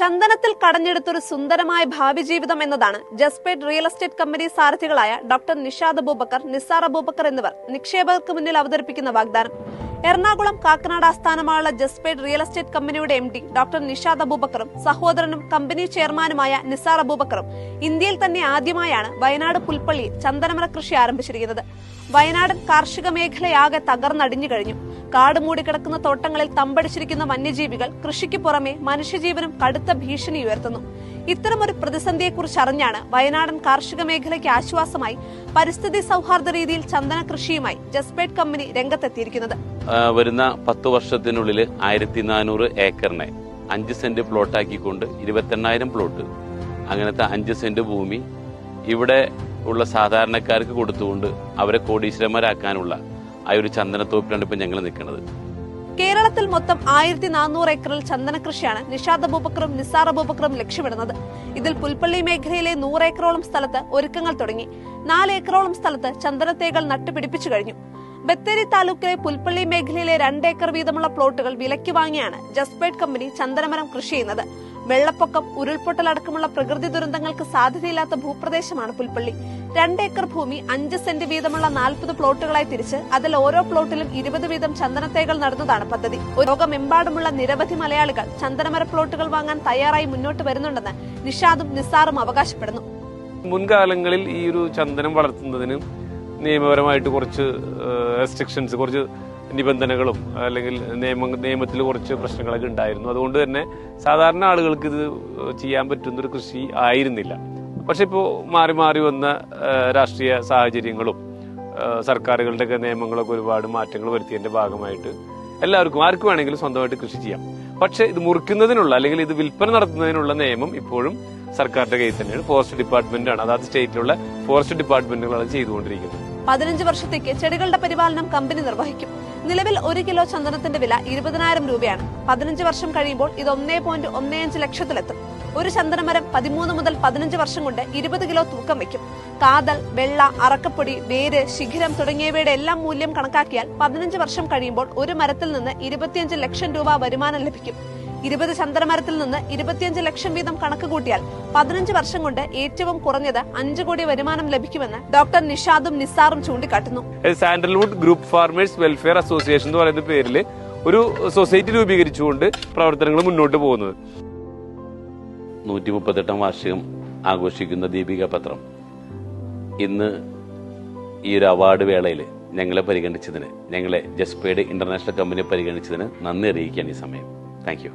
ചന്ദനത്തിൽ കടഞ്ഞെടുത്തൊരു സുന്ദരമായ ഭാവി ജീവിതം എന്നതാണ് ജസ്പേറ്റ് റിയൽ എസ്റ്റേറ്റ് കമ്പനി സാരഥികളായ ഡോക്ടർ നിഷാദ് അബൂബക്കർ, നിസാർ അബൂബക്കർ എന്നിവർ നിക്ഷേപകർക്ക് മുന്നിൽ അവതരിപ്പിക്കുന്ന വാഗ്ദാനം. എറണാകുളം കാക്കനാട് ആസ്ഥാനമായുള്ള ജസ്പേറ്റ് റിയൽ എസ്റ്റേറ്റ് കമ്പനിയുടെ MD ഡോക്ടർ നിഷാദ് അബൂബക്കറും സഹോദരനും കമ്പനി ചെയർമാനുമായ നിസാർ അബൂബക്കറും ഇന്ത്യയിൽ തന്നെ ആദ്യമായാണ് വയനാട് പുൽപ്പള്ളിയിൽ ചന്ദനമര കൃഷി ആരംഭിച്ചിരിക്കുന്നത്. വയനാടൻ കാർഷിക മേഖലയാകെ തകർന്നടിഞ്ഞു കഴിഞ്ഞു. കാട് മൂടിക്കിടക്കുന്ന തോട്ടങ്ങളിൽ തമ്പടിച്ചിരിക്കുന്ന വന്യജീവികൾ കൃഷിക്ക് പുറമെ മനുഷ്യജീവനും കടുത്ത ഭീഷണി ഉയർത്തുന്നു. ഇത്തരമൊരു പ്രതിസന്ധിയെക്കുറിച്ച് അറിഞ്ഞാണ് വയനാടൻ കാർഷിക മേഖലയ്ക്ക് ആശ്വാസമായി പരിസ്ഥിതി സൗഹാർദ്ദ രീതിയിൽ ചന്ദന കൃഷിയുമായി ജസ്പേറ്റ് കമ്പനി രംഗത്തെത്തിയിരിക്കുന്നത്. വരുന്ന 10 വർഷത്തിനുള്ളിൽ 1400 ഏക്കറിനെ 5 സെന്റ് പ്ലോട്ടാക്കിക്കൊണ്ട് 28,000 പ്ലോട്ട്, അങ്ങനത്തെ 5 സെന്റ് ഭൂമി ഇവിടെ ഉള്ള സാധാരണക്കാർക്ക് കൊടുത്തുകൊണ്ട് അവരെ കോടീശ്വരന്മാരാക്കാനുള്ള ആ ഒരു ചന്ദനത്തോപ്പിലാണ് ഇപ്പൊ ഞങ്ങൾ നിൽക്കുന്നത്. കേരളത്തിൽ മൊത്തം 1400 ഏക്കറിൽ ചന്ദന കൃഷിയാണ് നിഷാദ് അബൂബക്കറും നിസാർ അബൂബക്കറും ലക്ഷ്യമിടുന്നത്. ഇതിൽ പുൽപ്പള്ളി മേഖലയിലെ 100 ഏക്കറോളം സ്ഥലത്ത് ഒരുക്കങ്ങൾ തുടങ്ങി. 4 ഏക്കറോളം സ്ഥലത്ത് ചന്ദനത്തേകൾ നട്ടുപിടിപ്പിച്ചു കഴിഞ്ഞു. ബത്തേരി താലൂക്കിലെ പുൽപ്പള്ളി മേഖലയിലെ 2 ഏക്കർ വീതമുള്ള പ്ലോട്ടുകൾ വിലയ്ക്ക് വാങ്ങിയാണ് ജസ്പേറ്റ് കമ്പനി ചന്ദനമരം കൃഷി ചെയ്യുന്നത്. വെള്ളപ്പൊക്കം, ഉരുൾപൊട്ടൽ അടക്കമുള്ള പ്രകൃതി ദുരന്തങ്ങൾക്ക് സാധ്യതയില്ലാത്ത ഭൂപ്രദേശമാണ് പുൽപ്പള്ളി. 2 ഏക്കർ ഭൂമി 5 സെന്റ് വീതമുള്ള 40 പ്ലോട്ടുകളായി തിരിച്ച് അതിൽ ഓരോ പ്ലോട്ടിലും 20 വീതം ചന്ദനത്തേകൾ നടുന്നതാണ് പദ്ധതി. ലോകമെമ്പാടുമുള്ള നിരവധി മലയാളികൾ ചന്ദനമര പ്ലോട്ടുകൾ വാങ്ങാൻ തയ്യാറായി മുന്നോട്ട് വരുന്നുണ്ടെന്ന് നിഷാദും നിസാറും അവകാശപ്പെടുന്നു. മുൻകാലങ്ങളിൽ ഈ ഒരു ചന്ദനം വളർത്തുന്നതിന് നിയമപരമായിട്ട് കുറച്ച് റെസ്ട്രിക്ഷൻസ്, കുറച്ച് നിബന്ധനകളും അല്ലെങ്കിൽ നിയമത്തിൽ കുറച്ച് പ്രശ്നങ്ങളൊക്കെ ഉണ്ടായിരുന്നു. അതുകൊണ്ട് തന്നെ സാധാരണ ആളുകൾക്ക് ഇത് ചെയ്യാൻ പറ്റുന്നൊരു കൃഷി ആയിരുന്നില്ല. പക്ഷെ ഇപ്പോൾ മാറി മാറി വന്ന രാഷ്ട്രീയ സാഹചര്യങ്ങളും സർക്കാരുകളുടെയൊക്കെ നിയമങ്ങളൊക്കെ ഒരുപാട് മാറ്റങ്ങൾ വരുത്തിയതിന്റെ ഭാഗമായിട്ട് എല്ലാവർക്കും ആർക്കും വേണമെങ്കിലും സ്വന്തമായിട്ട് കൃഷി ചെയ്യാം. പക്ഷെ ഇത് മുറിക്കുന്നതിനുള്ള അല്ലെങ്കിൽ ഇത് വിൽപ്പന നടത്തുന്നതിനുള്ള നിയമം ഇപ്പോഴും സർക്കാരിന്റെ കയ്യിൽ തന്നെയാണ്. ഫോറസ്റ്റ് ഡിപ്പാർട്ട്മെന്റാണ്, അതാത് സ്റ്റേറ്റിലുള്ള ഫോറസ്റ്റ് ഡിപ്പാർട്ട്മെന്റുകളാണ് ചെയ്തുകൊണ്ടിരിക്കുന്നത്. 15 വർഷത്തേക്ക് ചെടികളുടെ പരിപാലനം കമ്പനി നിർവഹിക്കും. നിലവിൽ 1 കിലോ ചന്ദനത്തിന്റെ വില 20,000 രൂപയാണ്. 15 വർഷം കഴിയുമ്പോൾ ഇത് 1.15 ലക്ഷത്തിലെത്തും. ഒരു ചന്ദനമരം 13 മുതൽ 15 വർഷം കൊണ്ട് 20 കിലോ തൂക്കം വയ്ക്കും. കാതൽ, വെള്ള, അറക്കപ്പൊടി, വേര്, ശിഖരം തുടങ്ങിയവയുടെ എല്ലാം മൂല്യം കണക്കാക്കിയാൽ 15 വർഷം കഴിയുമ്പോൾ ഒരു മരത്തിൽ നിന്ന് 25 ലക്ഷം രൂപ വരുമാനം ലഭിക്കും. 20 ചന്ദനമരത്തിൽ നിന്ന് 25 ലക്ഷം വീതം കണക്ക് കൂട്ടിയാൽ 15 വർഷം കൊണ്ട് ഏറ്റവും കുറഞ്ഞത് 5 കോടി വരുമാനം ലഭിക്കുമെന്ന് ഡോക്ടർ നിഷാദും നിസാറും ചൂണ്ടിക്കാട്ടുന്നു. Sandalwood group farmers welfare association എന്ന് പറയുന്ന പേരിൽ ഒരു സൊസൈറ്റി രൂപീകരിച്ചുകൊണ്ട് പ്രവർത്തനങ്ങൾ മുന്നോട്ട് പോകുന്നത്. 138 വാർഷികം ആഘോഷിക്കുന്ന ദീപിക പത്രം ഇന്ന് ഈ ഒരു അവാർഡ് വേളയിൽ ഞങ്ങളെ പരിഗണിച്ചതിന്, ഞങ്ങളെ ജസ്പേറ്റ് ഇന്റർനാഷണൽ കമ്പനി പരിഗണിച്ചതിന് നന്ദി അറിയിക്കാൻ ഈ സമയം. Thank you.